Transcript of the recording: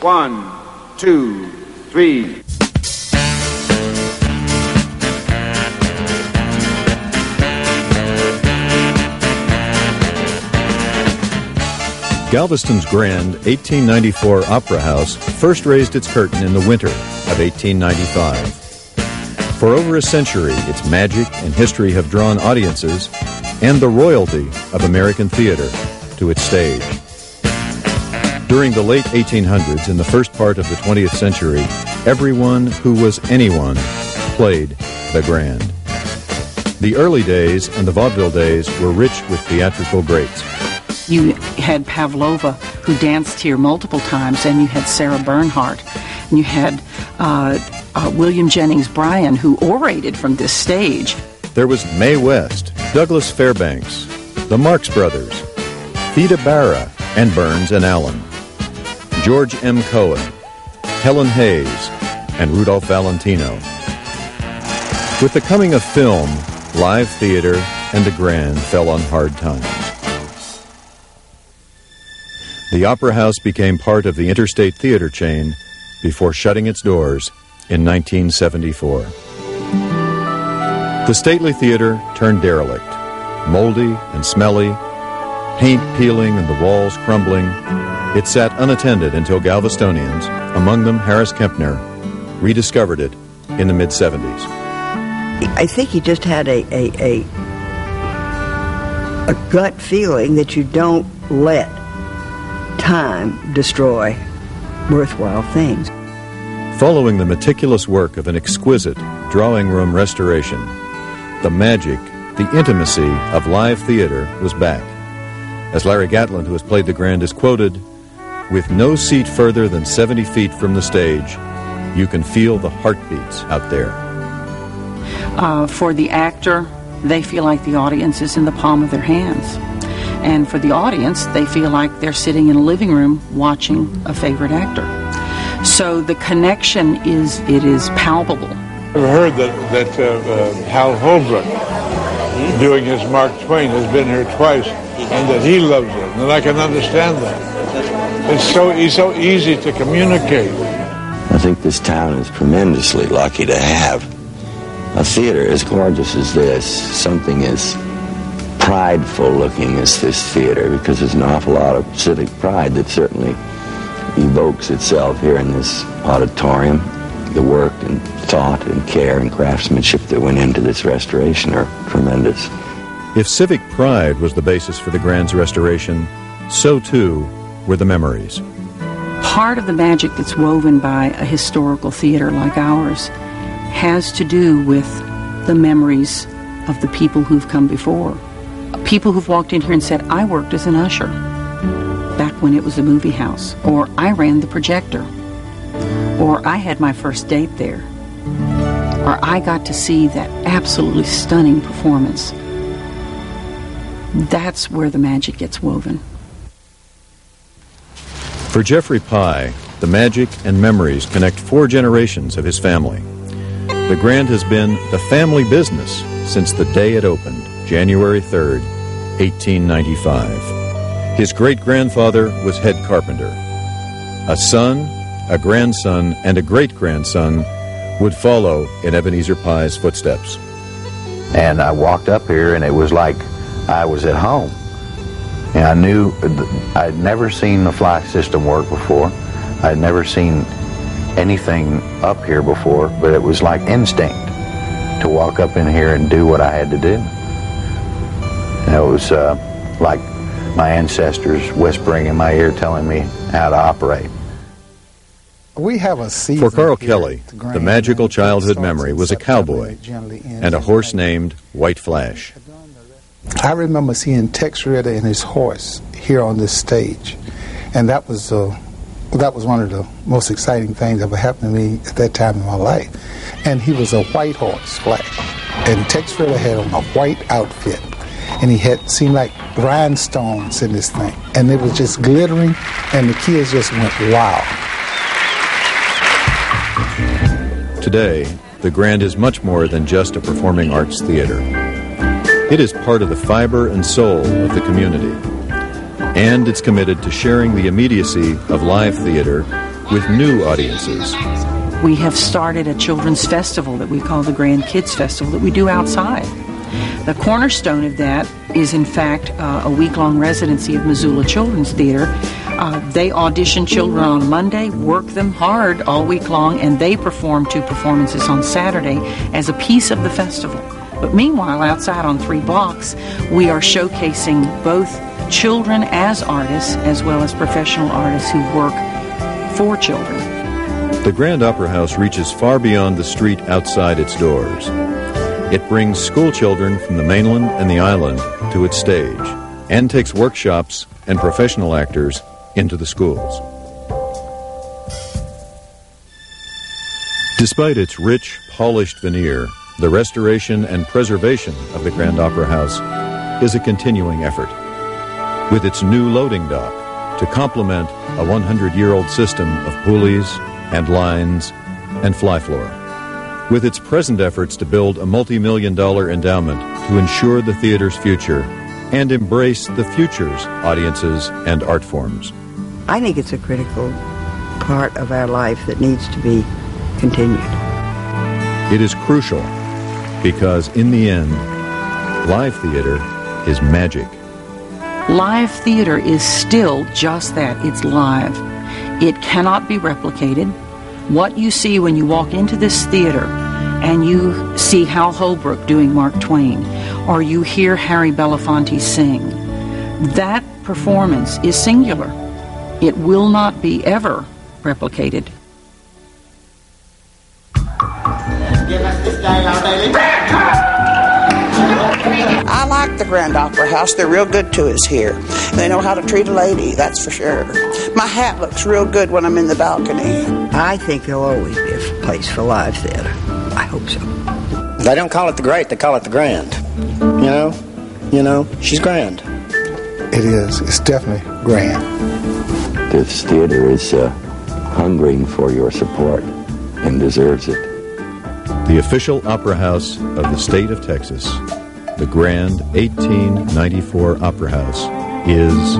One, two, three. Galveston's grand 1894 Opera House first raised its curtain in the winter of 1895. For over a century, its magic and history have drawn audiences and the royalty of American theater to its stage. During the late 1800s and the first part of the 20th century, everyone who was anyone played the Grand. The early days and the vaudeville days were rich with theatrical greats. You had Pavlova, who danced here multiple times, and you had Sarah Bernhardt, and you had William Jennings Bryan, who orated from this stage. There was Mae West, Douglas Fairbanks, the Marx Brothers, Theda Bara, and Burns and Allen, George M. Cohen, Helen Hayes, and Rudolph Valentino. With the coming of film, live theater and the Grand fell on hard times. The Opera House became part of the Interstate Theater chain before shutting its doors in 1974. The stately theater turned derelict, moldy and smelly, paint peeling and the walls crumbling. It sat unattended until Galvestonians, among them Harris Kempner, rediscovered it in the mid-70s. I think he just had a gut feeling that you don't let time destroy worthwhile things. Following the meticulous work of an exquisite drawing room restoration, the magic, the intimacy of live theater was back. As Larry Gatlin, who has played the Grand, is quoted, "With no seat further than 70 feet from the stage, you can feel the heartbeats out there." For the actor, they feel like the audience is in the palm of their hands. And for the audience, they feel like they're sitting in a living room watching a favorite actor. So the connection is palpable. I've heard that Hal Holbrook, doing his Mark Twain, has been here twice, and that he loves it, and I can understand that. It's so easy to communicate. I think this town is tremendously lucky to have a theater as gorgeous as this, something as prideful looking as this theater, because there's an awful lot of civic pride that certainly evokes itself here in this auditorium. The work and thought and care and craftsmanship that went into this restoration are tremendous. If civic pride was the basis for the Grand's restoration, so too were the memories. Part of the magic that's woven by a historical theater like ours has to do with the memories of the people who've come before. People who've walked in here and said, I worked as an usher back when it was a movie house, or I ran the projector, or I had my first date there, or I got to see that absolutely stunning performance. That's where the magic gets woven. For Jeffrey Pye, the magic and memories connect 4 generations of his family. The Grand has been the family business since the day it opened, January 3rd, 1895. His great-grandfather was head carpenter. A son, a grandson, and a great-grandson would follow in Ebenezer Pye's footsteps. And I walked up here, and it was like I was at home. And I knew I'd never seen the fly system work before. I'd never seen anything up here before, but it was like instinct to walk up in here and do what I had to do. And it was like my ancestors whispering in my ear, telling me how to operate. We have a season. For Carl Kelly, the magical childhood memory was a cowboy and a horse named White Flash. I remember seeing Tex Ritter and his horse here on this stage, and that was one of the most exciting things that ever happened to me at that time in my life. And he was a white horse, Flash, and Tex Ritter had on a white outfit, and he had seemed like rhinestones in this thing, and it was just glittering, and the kids just went wow. Today, the Grand is much more than just a performing arts theater. It is part of the fiber and soul of the community. And it's committed to sharing the immediacy of live theater with new audiences. We have started a children's festival that we call the Grand Kids Festival that we do outside. The cornerstone of that is, in fact, a week-long residency of Missoula Children's Theater. They audition children on Monday, work them hard all week long, and they perform 2 performances on Saturday as a piece of the festival. But meanwhile, outside on 3 blocks, we are showcasing both children as artists as well as professional artists who work for children. The Grand Opera House reaches far beyond the street outside its doors. It brings school children from the mainland and the island to its stage and takes workshops and professional actors into the schools. Despite its rich, polished veneer, the restoration and preservation of the Grand Opera House is a continuing effort. With its new loading dock to complement a 100-year-old system of pulleys and lines and fly floor. With its present efforts to build a multi-million-dollar endowment to ensure the theater's future and embrace the future's audiences and art forms. I think it's a critical part of our life that needs to be continued. It is crucial because, in the end, live theater is magic. Live theater is still just that. It's live. It cannot be replicated. What you see when you walk into this theater and you see Hal Holbrook doing Mark Twain, or you hear Harry Belafonte sing, that performance is singular. It will not be ever replicated. Give us this day our daily bread. I like the Grand Opera House. They're real good to us here. They know how to treat a lady, that's for sure. My hat looks real good when I'm in the balcony. I think there'll always be a place for live theater. I hope so. They don't call it the Great, they call it the Grand. You know, she's grand. It is. It's definitely grand. This theater is hungering for your support and deserves it. The official opera house of the state of Texas, the Grand 1894 Opera House, is